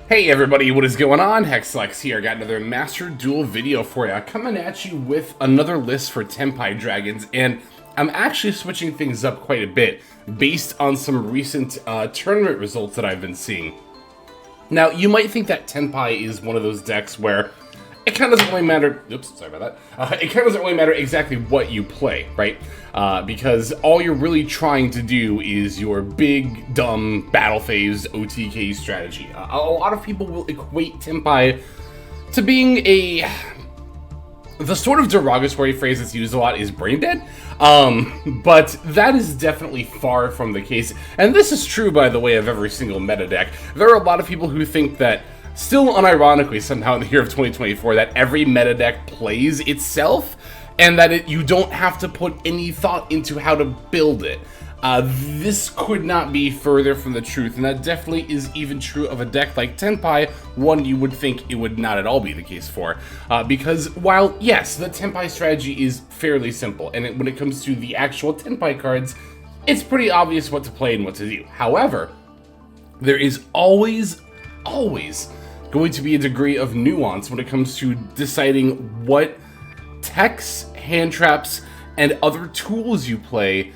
Hey everybody, what is going on? Hexlex here. Got another Master Duel video for you. Coming at you with another list for Tenpai dragons, and I'm actually switching things up quite a bit based on some recent tournament results that I've been seeing. Now, you might think that Tenpai is one of those decks where it kind of doesn't really matter. Oops, sorry about that. It kind of doesn't really matter exactly what you play, right? Because all you're really trying to do is your big, dumb battle phase OTK strategy. A lot of people will equate Tenpai to being the sort of derogatory phrase that's used a lot is brain dead. But that is definitely far from the case. And this is true, by the way, of every single meta deck. There are a lot of people who think that, still unironically somehow in the year of 2024, that every meta deck plays itself, and that you don't have to put any thought into how to build it. This could not be further from the truth, and that definitely is even true of a deck like Tenpai, one you would think it would not at all be the case for. Because while, yes, the Tenpai strategy is fairly simple, and when it comes to the actual Tenpai cards, it's pretty obvious what to play and what to do. However, there is always going to be a degree of nuance when it comes to deciding what techs, hand traps, and other tools you play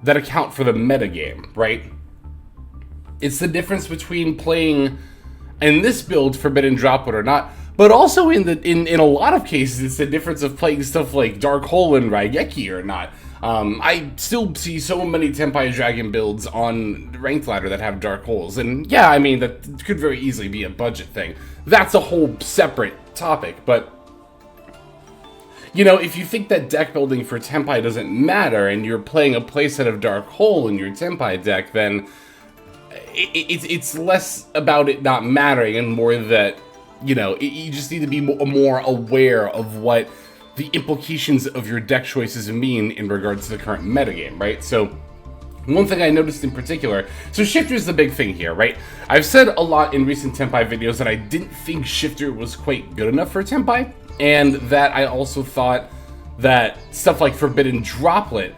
that account for the metagame, right? It's the difference between playing, in this build, Forbidden Droplet or not, but also in a lot of cases, it's the difference of playing stuff like Dark Hole and Raigeki or not. I still see so many Tenpai Dragon builds on Ranked Ladder that have Dark Holes, and yeah, I mean, that could very easily be a budget thing. That's a whole separate topic, but you know, if you think that deck building for Tenpai doesn't matter, and you're playing a playset of Dark Hole in your Tenpai deck, then it's less about it not mattering and more that, you know, you just need to be more aware of what the implications of your deck choices mean in regards to the current metagame, right? So, one thing I noticed in particular, so Shifter is the big thing here, right? I've said a lot in recent Tenpai videos that I didn't think Shifter was quite good enough for Tenpai, and that I also thought that stuff like Forbidden Droplet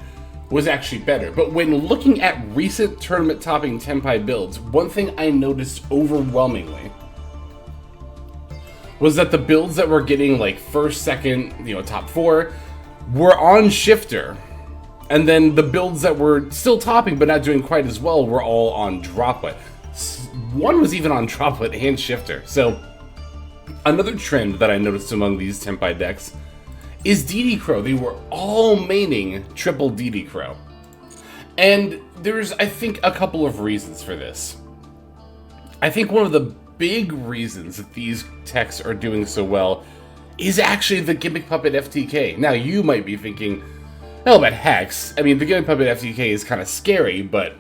was actually better. But when looking at recent tournament-topping Tenpai builds, one thing I noticed overwhelmingly was that the builds that were getting like first, second, you know, top four were on Shifter. And then the builds that were still topping but not doing quite as well were all on Droplet. One was even on Droplet and Shifter. So another trend that I noticed among these Tenpai decks is DD Crow. They were all maining triple DD Crow. And there's, I think, a couple of reasons for this. I think one of the big reasons that these techs are doing so well is actually the Gimmick Puppet FTK. Now, you might be thinking, oh, but Hex, I mean, the Gimmick Puppet FTK is kind of scary, but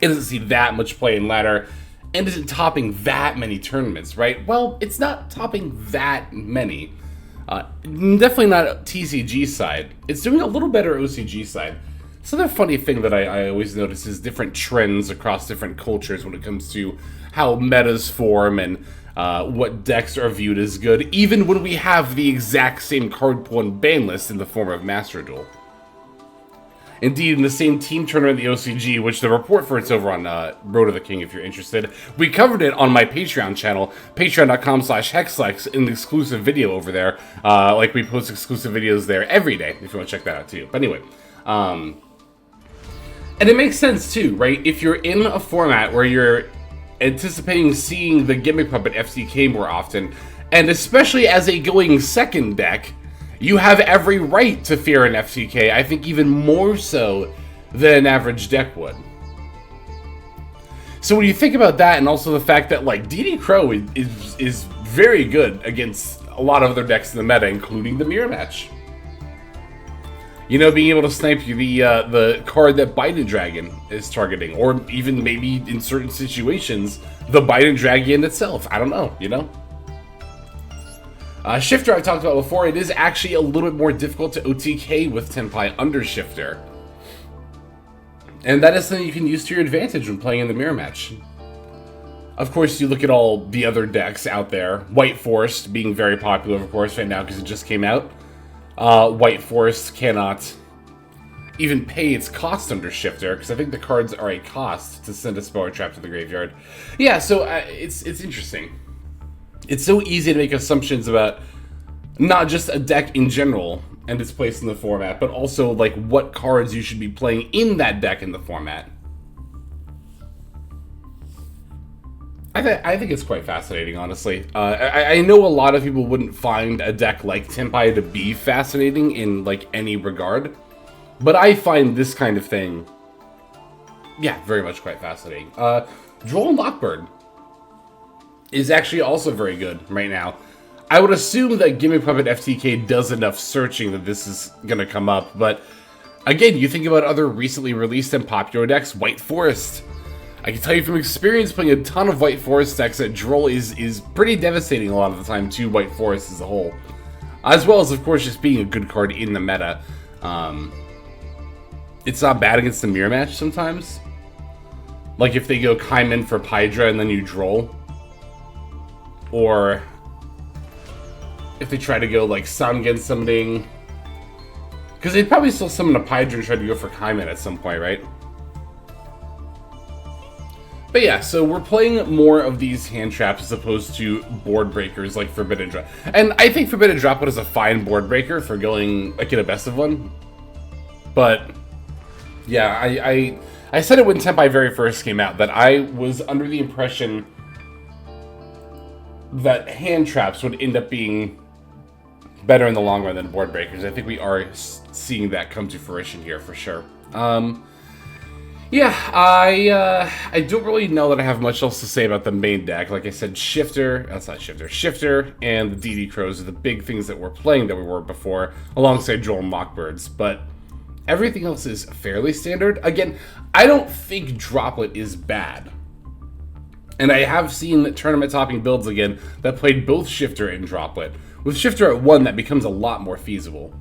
it doesn't see that much play in ladder, and isn't topping that many tournaments, right? Well, it's not topping that many. Definitely not TCG side. It's doing a little better OCG side. So the funny thing that I always notice is different trends across different cultures when it comes to how metas form and what decks are viewed as good, even when we have the exact same card pool and ban list in the form of Master Duel. Indeed, in the same team tournament, the OCG, which the report for it's over on Road to the King if you're interested, we covered it on my Patreon channel, patreon.com/Hexlex, in an exclusive video over there. Like, we post exclusive videos there every day, if you want to check that out too. But anyway, and it makes sense too, right? If you're in a format where you're anticipating seeing the Gimmick Puppet FTK more often, and especially as a going second deck, you have every right to fear an FTK, I think even more so than an average deck would. So when you think about that, and also the fact that, like, DD Crow is very good against a lot of other decks in the meta, including the Mirror Match. You know, being able to snipe the card that Biden Dragon is targeting, or even maybe in certain situations, the Biden Dragon itself. I don't know, you know? Shifter I talked about before, it is actually a little bit more difficult to OTK with Tenpai under Shifter. And that is something you can use to your advantage when playing in the Mirror Match. Of course, you look at all the other decks out there. White Forest being very popular, of course, right now because it just came out. White Forest cannot even pay its cost under Shifter, because I think the cards are a cost to send a Spell Trap to the graveyard. Yeah, so it's interesting. It's so easy to make assumptions about not just a deck in general and its place in the format, but also like what cards you should be playing in that deck in the format. I think it's quite fascinating, honestly. I know a lot of people wouldn't find a deck like Tenpai to be fascinating in like any regard, but I find this kind of thing, yeah, very much quite fascinating. Droll and Lockbird is actually also very good right now. I would assume that Gimmick Puppet FTK does enough searching that this is going to come up, but again, you think about other recently released and popular decks, White Forest. I can tell you from experience playing a ton of White Forest decks that Droll is pretty devastating a lot of the time to White Forest as a whole. As well as, of course, just being a good card in the meta. It's not bad against the mirror match sometimes. Like if they go Kaiman for Pydra and then you Droll. Or if they try to go like Sangen summoning. Because they'd probably still summon a Pydra and try to go for Kaiman at some point, right? But yeah, so we're playing more of these hand traps as opposed to board breakers like Forbidden Drop. And I think Forbidden Droplet is a fine board breaker for going like in a best of one. But yeah, I said it when Tenpai very first came out that I was under the impression that hand traps would end up being better in the long run than board breakers. I think we are seeing that come to fruition here for sure. Yeah, I don't really know that I have much else to say about the main deck. Like I said, Shifter and the DD Crows are the big things that we're playing that we were before, alongside Droll and Mockbirds, but everything else is fairly standard. Again, I don't think Droplet is bad. And I have seen tournament topping builds again that played both Shifter and Droplet. With Shifter at 1, that becomes a lot more feasible.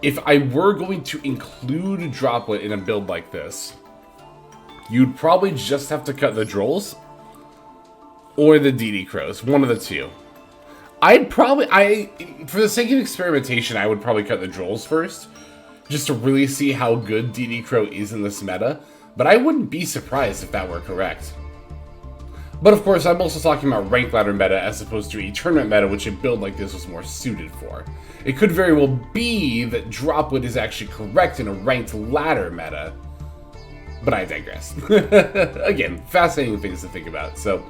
If I were going to include Droplet in a build like this, you'd probably just have to cut the Drolls or the DD Crows, one of the two. For the sake of experimentation, I would probably cut the Drolls first, just to really see how good DD Crow is in this meta, but I wouldn't be surprised if that were correct. But of course, I'm also talking about ranked ladder meta as opposed to a tournament meta, which a build like this was more suited for. It could very well be that Droplet is actually correct in a ranked ladder meta, but I digress. Again, fascinating things to think about. So,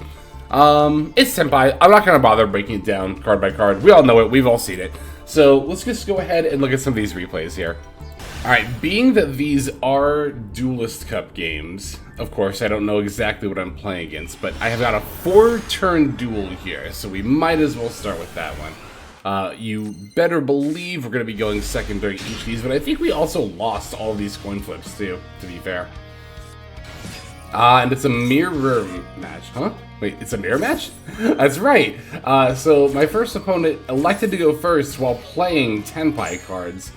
it's Tenpai. I'm not going to bother breaking it down card by card. We all know it. We've all seen it. So let's just go ahead and look at some of these replays here. Alright, being that these are Duelist Cup games, of course, I don't know exactly what I'm playing against, but I have got a 4-turn duel here, so we might as well start with that one. You better believe we're going to be going second during each of these, but I think we also lost all of these coin flips, too, to be fair. And it's a mirror match, huh? Wait, it's a mirror match? That's right! So my first opponent elected to go first while playing Tenpai cards.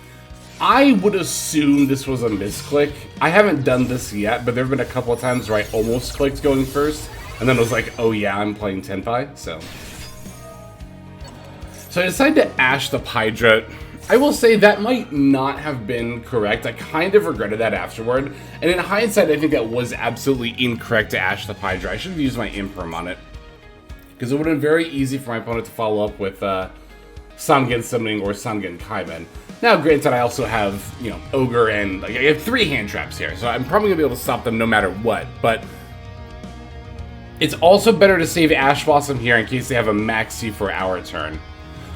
I would assume this was a misclick. I haven't done this yet, but there have been a couple of times where I almost clicked going first, and then I was like, oh yeah, I'm playing Tenpai, so I decided to Ash the Pydra. I will say that might not have been correct. I kind of regretted that afterward, and in hindsight, I think that was absolutely incorrect to Ash the Pydra. I should have used my Imperm on it, because it would have been very easy for my opponent to follow up with Sangen Summoning or Sangen Kaiman. Now, granted, I also have, you know, Ogre and, like, I have 3 hand traps here, so I'm probably going to be able to stop them no matter what, but it's also better to save Ash Blossom here in case they have a maxi for our turn.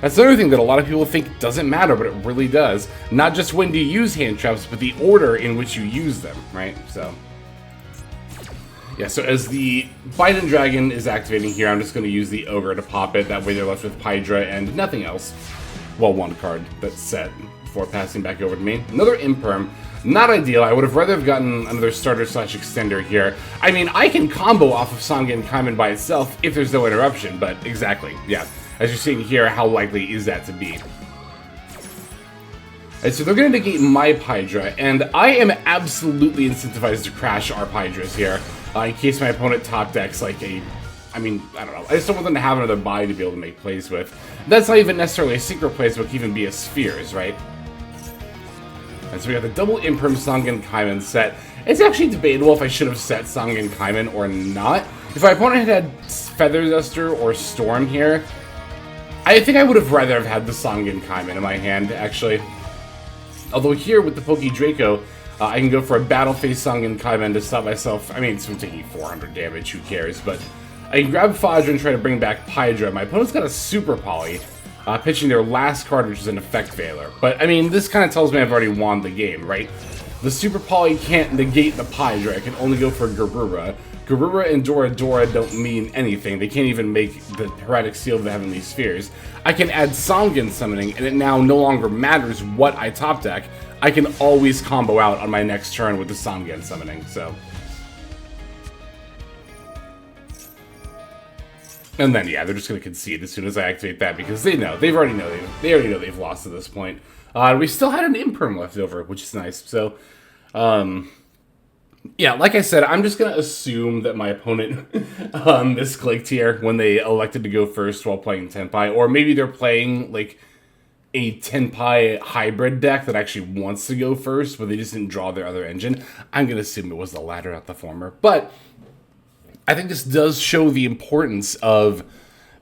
That's the other thing that a lot of people think doesn't matter, but it really does. Not just when you use hand traps, but the order in which you use them, right? So, yeah, so as the Biden Dragon is activating here, I'm just going to use the Ogre to pop it. That way they're left with Pydra and nothing else. Well, one card that's set before passing back over to me. Another Imperm. Not ideal. I would have rather have gotten another starter/extender here. I mean, I can combo off of Sangen Kaiman by itself if there's no interruption, but exactly, yeah. As you're seeing here, how likely is that to be? And so they're going to negate my Pydra, and I am absolutely incentivized to crash our Pydras here, in case my opponent top decks like a... I mean, I don't know. I just don't want them to have another buy to be able to make plays with. That's not even necessarily a synchro plays, but can even be a spheres, right? And so we got the double Imperm Sangen Kaiman set. It's actually debatable if I should have set Sangen Kaiman or not. If my opponent had Feather Duster or Storm here, I think I would have rather have had the Sangen Kaiman in my hand, actually. Although here with the Poke Draco, I can go for a Battle Phase Sangen Kaiman to stop myself. I mean, it's taking 400 damage, who cares? But I can grab Fodra and try to bring back Pydra. My opponent's got a Super Poly, pitching their last card, which is an Effect Veiler. But, I mean, this kind of tells me I've already won the game, right? The Super Poly can't negate the Pydra. It can only go for Garura. Garura and Dora Dora don't mean anything. They can't even make the Heretic Seal of the Heavenly Spheres. I can add Sangen Summoning, and it now no longer matters what I top deck. I can always combo out on my next turn with the Sangen Summoning, so... And then, yeah, they're just going to concede as soon as I activate that, because they know. They already know they've lost at this point. We still had an Imperm left over, which is nice. So, yeah, like I said, I'm just going to assume that my opponent misclicked here when they elected to go first while playing Tenpai. Or maybe they're playing, like, a Tenpai hybrid deck that actually wants to go first, but they just didn't draw their other engine. I'm going to assume it was the latter, not the former. But I think this does show the importance of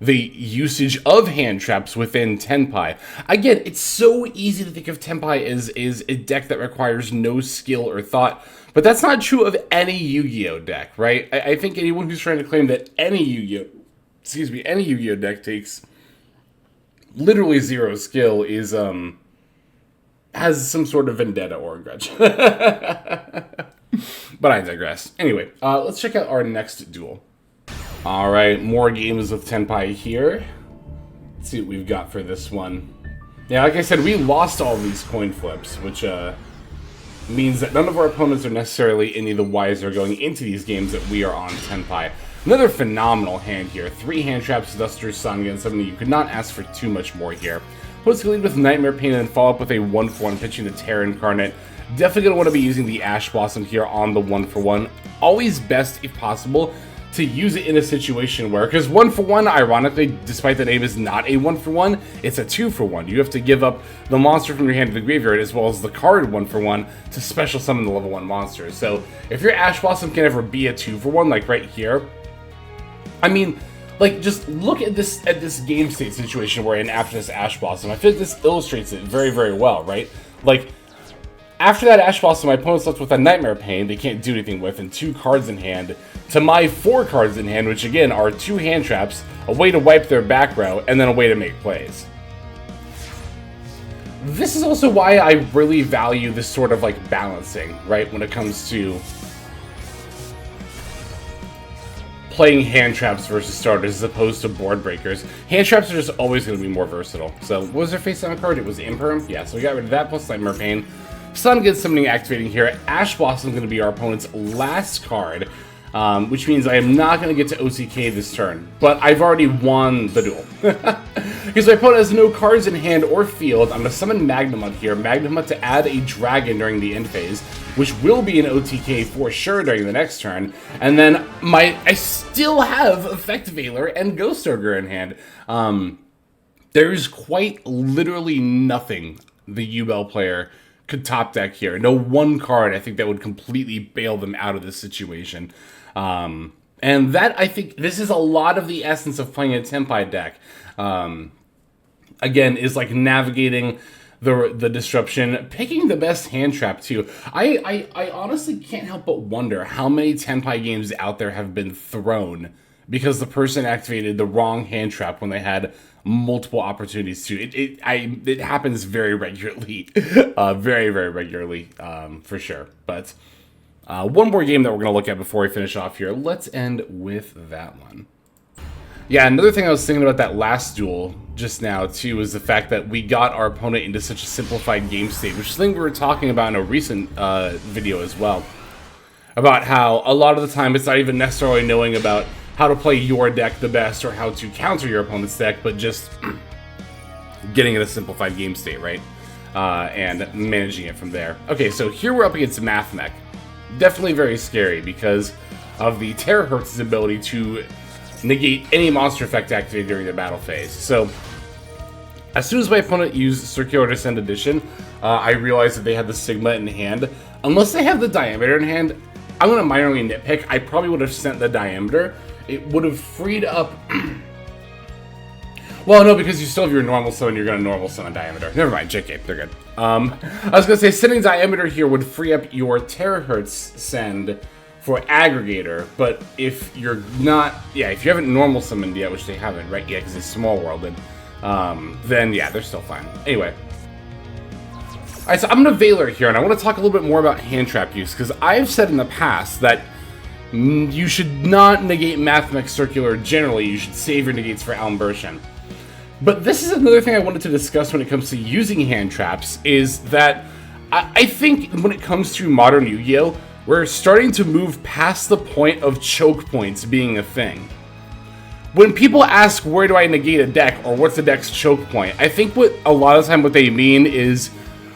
the usage of hand traps within Tenpai. Again, it's so easy to think of Tenpai as a deck that requires no skill or thought, but that's not true of any Yu-Gi-Oh deck, right? I think anyone who's trying to claim that any Yu-Gi-Oh deck takes literally zero skill is has some sort of vendetta or a grudge. But I digress. Anyway, let's check out our next duel. Alright, more games with Tenpai here. Let's see what we've got for this one. Yeah, like I said, we lost all these coin flips, which means that none of our opponents are necessarily any the wiser going into these games that we are on Tenpai. Another phenomenal hand here. 3 hand traps, Duster, Sangen, something you could not ask for too much more here. Opponents can lead with Nightmare Pain and then follow up with a 1/1 pitching the Terra Incarnate. Definitely going to want to be using the Ash Blossom here on the 1/1. Always best, if possible, to use it in a situation where, because 1/1, ironically, despite the name, is not a 1/1, it's a 2/1. You have to give up the monster from your hand to the graveyard as well as the card 1/1 to special summon the level 1 monster. So if your Ash Blossom can ever be a 2/1, like right here, I mean, like, just look at this game state situation we're in after this Ash Blossom. I feel like this illustrates it very, very well, right? Like, after that Ash Blossom, my opponent's left with a Nightmare Pain they can't do anything with, and 2 cards in hand, to my 4 cards in hand, which again are 2 hand traps, a way to wipe their back row, and then a way to make plays. This is also why I really value this sort of, like, balancing, right, when it comes to playing hand traps versus starters as opposed to board breakers. Hand traps are just always going to be more versatile. So, what was their face on the card? It was Imperm? Yeah, so we got rid of that plus Nightmare Pain. Sun gets Summoning activating here. Ash Blossom is going to be our opponent's last card, which means I am not going to get to OTK this turn. But I've already won the duel. Because my opponent has no cards in hand or field, I'm going to summon Magnemite here. Magnemite to add a dragon during the end phase, which will be an OTK for sure during the next turn. And then I still have Effect Veiler and Ghost Ogre in hand. There's quite literally nothing the Yubel player could top deck here. No one card, I think, that would completely bail them out of this situation. And that, I think, this is a lot of the essence of playing a Tenpai deck. Again, is like navigating the disruption, picking the best hand trap too. I honestly can't help but wonder how many Tenpai games out there have been thrown because the person activated the wrong hand trap when they had multiple opportunities to. It happens very regularly, very, very regularly, for sure. But one more game that we're going to look at before we finish off here. Let's end with that one. Yeah, another thing I was thinking about that last duel just now, too, is the fact that we got our opponent into such a simplified game state, which is something we were talking about in a recent video as well. About how a lot of the time it's not even necessarily knowing about how to play your deck the best or how to counter your opponent's deck, but just getting in a simplified game state, right? And managing it from there. Okay, so here we're up against Mathmech. Definitely very scary because of the Terahertz's ability to negate any monster effect activated during the battle phase. So As soon as my opponent used Circular Descent Edition, I realized that they had the Sigma in hand. Unless they have the Diameter in hand, I'm going to minorly nitpick. I probably would have sent the Diameter. It would have freed up... Well, no, because you still have your normal summon, you're going to normal summon Diameter. Never mind, JK, they're good. I was going to say, sending Diameter here would free up your Terahertz send for Aggregator, but if you're not... Yeah, if you haven't normal summoned yet, which they haven't, right? Yeah, because it's Small Worlded. Then yeah, they're still fine. Anyway. Alright, so I'm going to Valor here, and I want to talk a little bit more about hand trap use, because I've said in the past that you should not negate Mathmech Circular generally, you should save your negates for Almbertian. But this is another thing I wanted to discuss when it comes to using hand traps, is that I think when it comes to modern Yu-Gi-Oh!, we're starting to move past the point of choke points being a thing. When people ask, where do I negate a deck, or what's the deck's choke point, I think what a lot of the time what they mean is,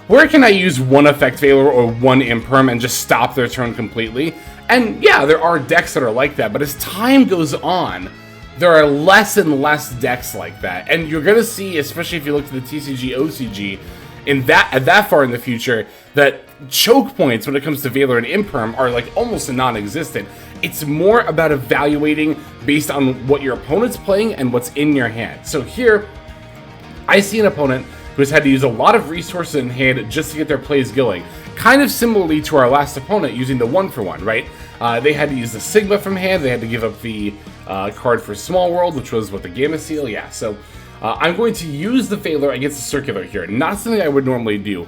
where can I use one Effect Veiler or one Imperm and just stop their turn completely? And yeah, there are decks that are like that, but as time goes on, there are less and less decks like that. And you're going to see, especially if you look at the TCG, OCG, at that far in the future, that choke points when it comes to Veiler and Imperm are like almost non-existent. It's more about evaluating based on what your opponent's playing and what's in your hand. So here, I see an opponent who has had to use a lot of resources in hand just to get their plays going. Kind of similarly to our last opponent using the 1-for-1, right? They had to use the Sigma from hand, they had to give up the card for Small World, which was what, the Gamma Seal? Yeah, so I'm going to use the Veiler against the Circular here. Not something I would normally do,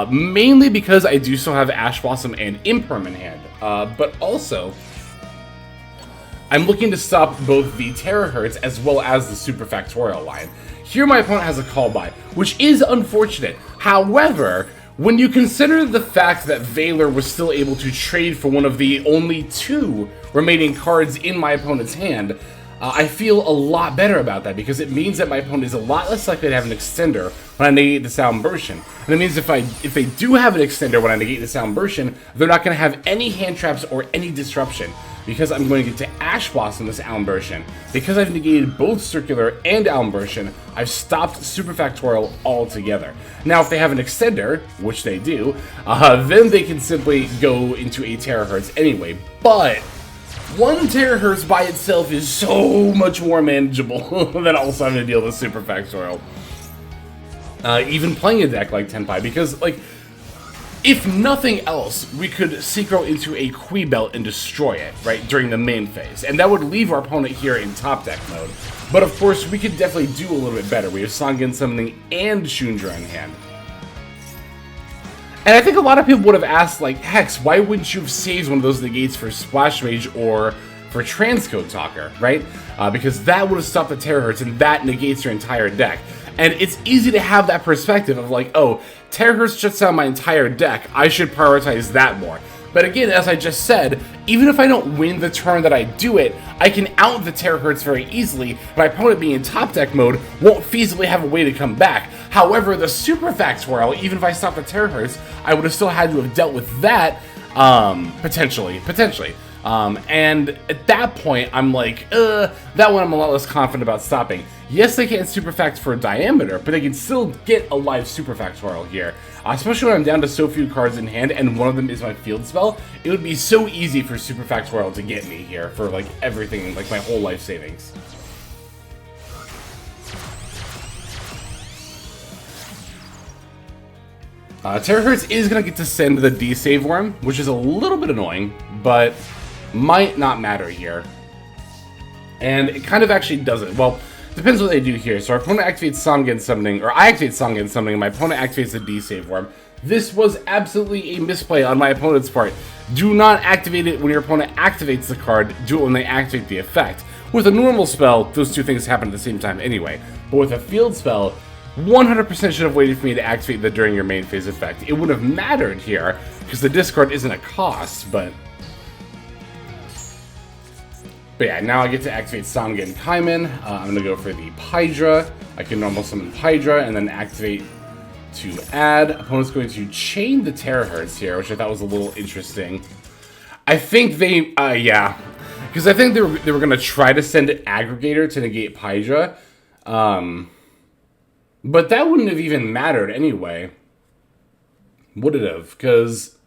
mainly because I do still have Ash Blossom and Imperm in hand, but also I'm looking to stop both the Terahertz as well as the Super Factorial line. Here my opponent has a call by, which is unfortunate. However, when you consider the fact that Veiler was still able to trade for one of the only 2 remaining cards in my opponent's hand, I feel a lot better about that, because it means that my opponent is a lot less likely to have an extender when I negate the Sound Version. And it means if they do have an extender when I negate the Sound Version, they're not going to have any hand traps or any disruption, because I'm going to get to Ash Blossom this Almbertian. Because I've negated both Circular and Almbertian, I've stopped Super Factorial altogether. Now, if they have an extender, which they do, then they can simply go into a Terahertz anyway. But 1 Terahertz by itself is so much more manageable than also having to deal with Super Factorial. Even playing a deck like Tenpai, because, like, if nothing else, we could Synchro into a Qui Belt and destroy it, right, during the main phase. And that would leave our opponent here in top deck mode. But of course, we could definitely do a little bit better. We have Sangen Summoning and Shundra in hand. And I think a lot of people would have asked, like, Hex, why wouldn't you have saved one of those negates for Splash Mage or for Transcode Talker, right? Because that would have stopped the Terahertz, and that negates your entire deck. And it's easy to have that perspective of like, oh, Terahertz shuts down my entire deck, I should prioritize that more. But again, as I just said, even if I don't win the turn that I do it, I can out the Terahertz very easily. My opponent being in top deck mode won't feasibly have a way to come back. However, the Super Factorial, even if I stopped the Terahertz, I would have still had to have dealt with that, potentially. And at that point, I'm like, that one I'm a lot less confident about stopping. Yes, they can't Super Fact for Diameter, but they can still get a live Super Factorial here. Especially when I'm down to so few cards in hand, and one of them is my field spell. It would be so easy for Super Factorial to get me here for, like, everything, like, my whole life savings. Terahertz is going to get to send the D-Save Worm, which is a little bit annoying, but might not matter here. And it kind of actually doesn't. Well, depends what they do here. So our opponent activates Sangen Summoning, or I activate Sangen Summoning, and my opponent activates the D-Save Worm. This was absolutely a misplay on my opponent's part. Do not activate it when your opponent activates the card. Do it when they activate the effect. With a normal spell, those two things happen at the same time anyway. But with a field spell, 100% should have waited for me to activate the during your main phase effect. It would have mattered here, because the discard isn't a cost, but yeah, now I get to activate Sangen Kaiman. I'm going to go for the Pydra. I can normal summon Pydra and then activate to add. Opponent's going to chain the Terahertz here, which I thought was a little interesting. I think they, yeah. Because I think they were going to try to send an Aggregator to negate Pydra. But that wouldn't have even mattered anyway. Would it have? Because,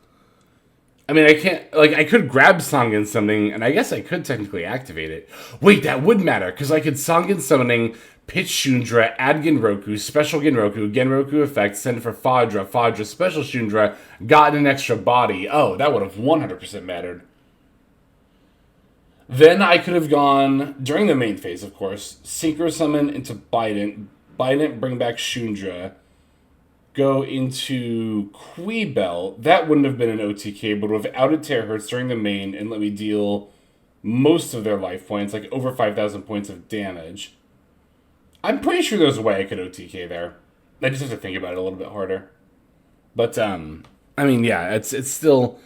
I mean, I can't, like, I could grab Sangen Summoning, and I guess I could technically activate it. Wait, that would matter, because I could Sangen Summoning, pitch Shundra, add Genroku, special Genroku effect, send for Fadra, special Shundra, gotten an extra body. Oh, that would have 100% mattered. Then I could have gone, during the main phase, of course, Synchro Summon into Bident, bring back Shundra, go into Quibel. That wouldn't have been an OTK, but would have outed Terahertz during the main and let me deal most of their life points, like over 5,000 points of damage. I'm pretty sure there's a way I could OTK there. I just have to think about it a little bit harder. But, I mean, yeah, it's still...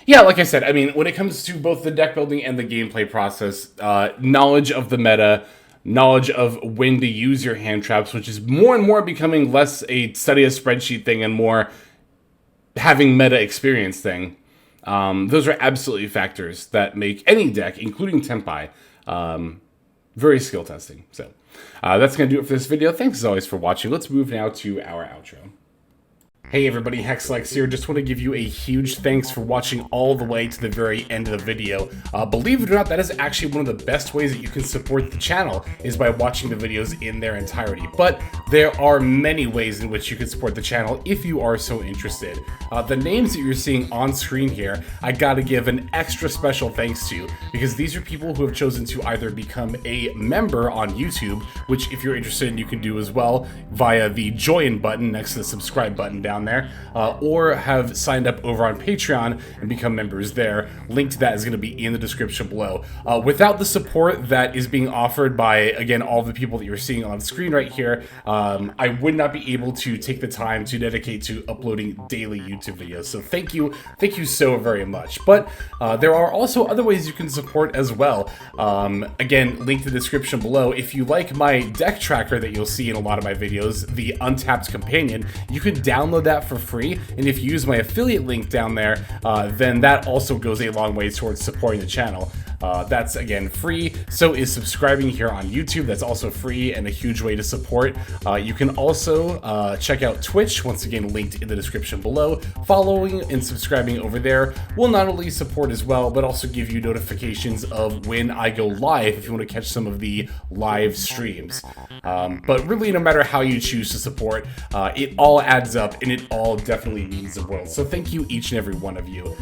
Yeah, like I said, I mean, when it comes to both the deck building and the gameplay process, knowledge of the meta, knowledge of when to use your hand traps, which is more and more becoming less a study a spreadsheet thing and more having meta experience thing. Those are absolutely factors that make any deck, including Tenpai, very skill testing. So that's going to do it for this video. Thanks as always for watching. Let's move now to our outro. Hey everybody, Hexlex here. Just want to give you a huge thanks for watching all the way to the very end of the video. Believe it or not, that is actually one of the best ways that you can support the channel, is by watching the videos in their entirety. But there are many ways in which you can support the channel if you are so interested. The names that you're seeing on screen here, I gotta give an extra special thanks to, because these are people who have chosen to either become a member on YouTube, which if you're interested you can do as well via the join button next to the subscribe button down there, or have signed up over on Patreon and become members there. Link to that is going to be in the description below. Without the support that is being offered by, again, all the people that you're seeing on screen right here, I would not be able to take the time to dedicate to uploading daily YouTube videos. So thank you so very much. But there are also other ways you can support as well. Again, link to the description below. If you like my deck tracker that you'll see in a lot of my videos, the Untapped Companion, you can download that for free, and if you use my affiliate link down there, then that also goes a long way towards supporting the channel. That's again free. So is subscribing here on YouTube. That's also free and a huge way to support. You can also check out Twitch, once again linked in the description below. Following and subscribing over there will not only support as well, but also give you notifications of when I go live if you want to catch some of the live streams. But really, no matter how you choose to support, it all adds up and it all definitely means the world. So thank you, each and every one of you.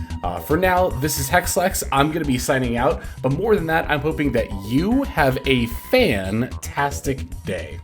For now, this is Hexlex. I'm going to be signing out, but more than that, I'm hoping that you have a fantastic day.